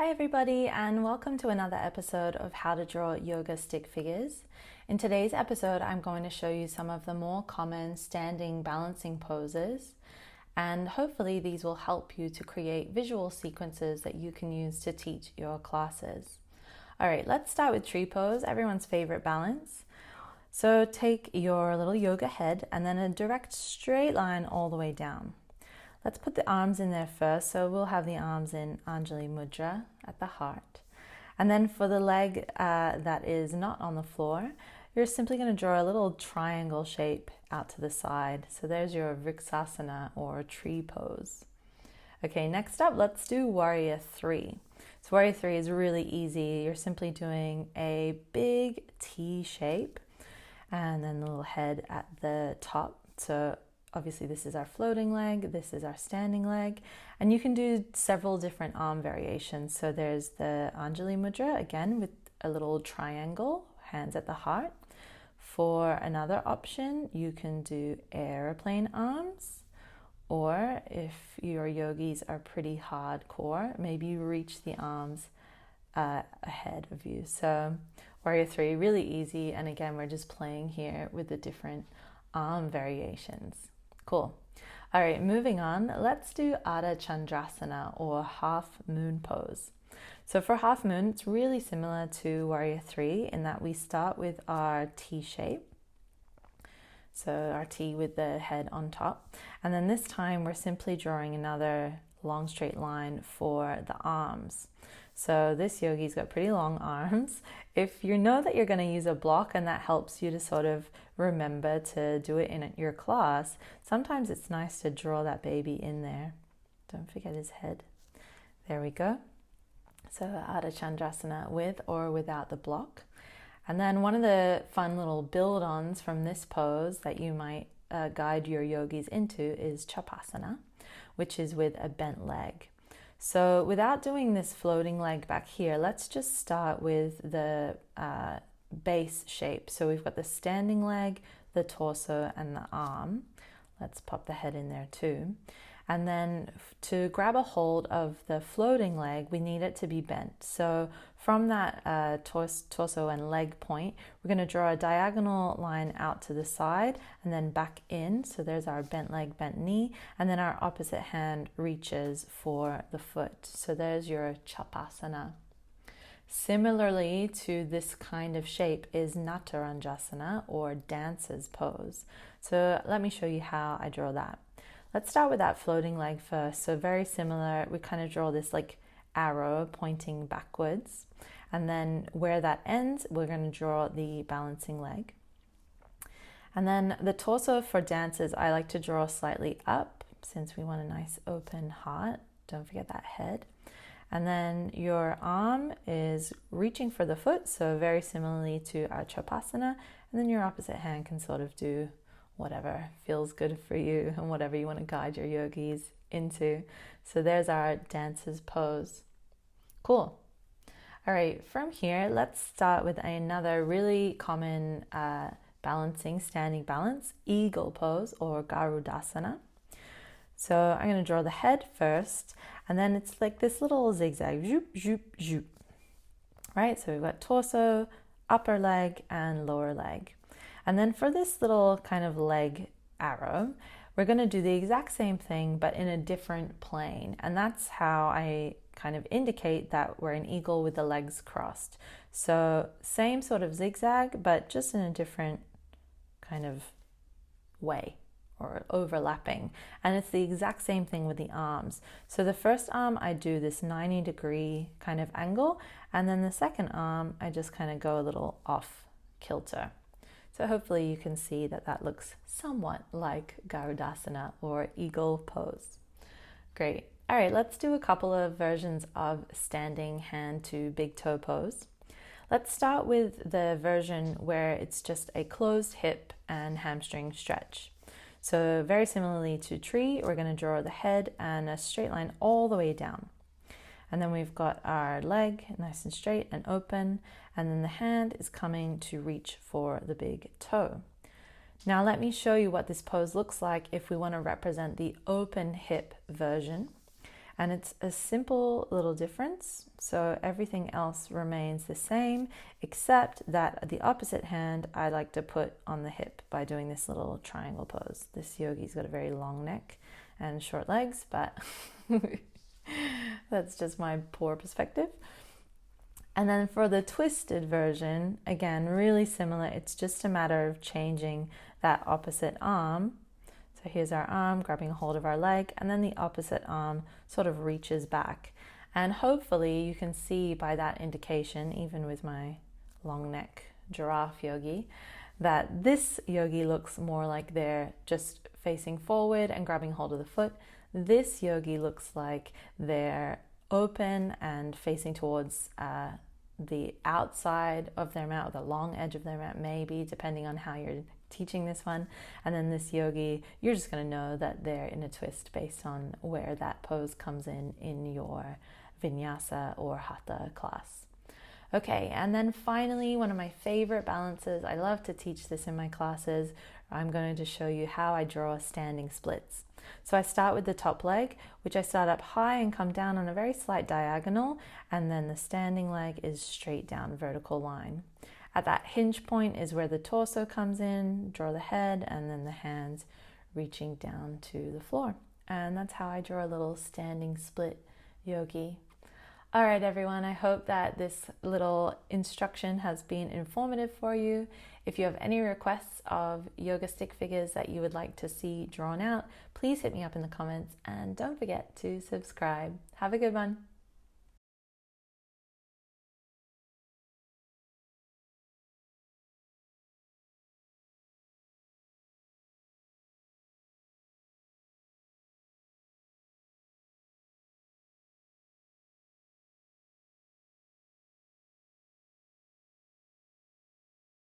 Hi everybody, and welcome to another episode of How to Draw Yoga Stick Figures. In today's episode, I'm going to show you some of the more common standing balancing poses, and hopefully these will help you to create visual sequences that you can use to teach your classes. Alright, let's start with tree pose, everyone's favorite balance. So take your little yoga head and then a direct straight line all the way down. Let's put the arms in there first. So we'll have the arms in Anjali Mudra at the heart. And then for the leg that is not on the floor, you're simply going to draw a little triangle shape out to the side. So there's your Vrksasana or tree pose. Okay, next up, let's do Warrior 3. So Warrior 3 is really easy. You're simply doing a big T shape and then the little head at the top. So obviously this is our floating leg, this is our standing leg, and you can do several different arm variations. So there's the Anjali Mudra, again with a little triangle, hands at the heart. For another option, you can do airplane arms, or if your yogis are pretty hardcore, maybe you reach the arms ahead of you. So Warrior 3, really easy, and again we're just playing here with the different arm variations. Cool. All right, moving on, let's do Ardha Chandrasana or half moon pose. So for half moon, it's really similar to Warrior 3 in that we start with our T shape. So our T with the head on top. And then this time we're simply drawing another long straight line for the arms. So this yogi's got pretty long arms. If you know that you're going to use a block and that helps you to sort of remember to do it in your class, sometimes it's nice to draw that baby in there. Don't forget his head. There we go. So Ardha Chandrasana with or without the block. And then one of the fun little build-ons from this pose that you might guide your yogis into is Chapasana, which is with a bent leg. So without doing this floating leg back here, let's just start with the base shape. So we've got the standing leg, the torso, and the arm. Let's pop the head in there too. And then to grab a hold of the floating leg, we need it to be bent. So from that torso and leg point, we're going to draw a diagonal line out to the side and then back in. So there's our bent leg, bent knee, and then our opposite hand reaches for the foot. So there's your Chapasana. Similarly to this kind of shape is Natarajanasana or dancer's pose. So let me show you how I draw that. Let's start with that floating leg first. So very similar, we kind of draw this like arrow pointing backwards. And then where that ends, we're going to draw the balancing leg. And then the torso for dancers, I like to draw slightly up since we want a nice open heart. Don't forget that head. And then your arm is reaching for the foot, so very similarly to our Chapasana. And then your opposite hand can sort of do whatever feels good for you and whatever you want to guide your yogis into. So there's our dancer's pose. Cool. All right, from here, let's start with another really common balancing, standing balance, eagle pose or Garudasana. So I'm going to draw the head first, and then it's like this little zigzag, zoop, zoop, zoop. Right, so we've got torso, upper leg, and lower leg. And then for this little kind of leg arrow, we're going to do the exact same thing, but in a different plane. And that's how I kind of indicate that we're an eagle with the legs crossed. So same sort of zigzag, but just in a different kind of way or overlapping. And it's the exact same thing with the arms. So the first arm, I do this 90-degree kind of angle. And then the second arm, I just kind of go a little off kilter. So hopefully you can see that that looks somewhat like Garudasana or eagle pose. Great. All right, let's do a couple of versions of standing hand to big toe pose. Let's start with the version where it's just a closed hip and hamstring stretch. So very similarly to tree, we're going to draw the head and a straight line all the way down. And then we've got our leg nice and straight and open, and then the hand is coming to reach for the big toe. Now let me show you what this pose looks like if we want to represent the open hip version. And it's a simple little difference. So everything else remains the same, except that the opposite hand I like to put on the hip by doing this little triangle pose. This yogi's got a very long neck and short legs, but that's just my poor perspective. And then for the twisted version, again, really similar. It's just a matter of changing that opposite arm. So here's our arm grabbing a hold of our leg, and then the opposite arm sort of reaches back. And hopefully you can see by that indication, even with my long neck giraffe yogi, that this yogi looks more like they're just facing forward and grabbing hold of the foot. This yogi looks like they're open and facing towards the outside of their mat, or the long edge of their mat, maybe, depending on how you're teaching this one. And then this yogi, you're just going to know that they're in a twist based on where that pose comes in your vinyasa or hatha class. Okay, and then finally, one of my favorite balances, I love to teach this in my classes. I'm going to show you how I draw standing splits. So I start with the top leg, which I start up high and come down on a very slight diagonal, and then the standing leg is straight down, vertical line. At that hinge point is where the torso comes in, draw the head, and then the hands reaching down to the floor. And that's how I draw a little standing split yogi. All right, everyone, I hope that this little instruction has been informative for you. If you have any requests of yoga stick figures that you would like to see drawn out, please hit me up in the comments, and don't forget to subscribe. Have a good one.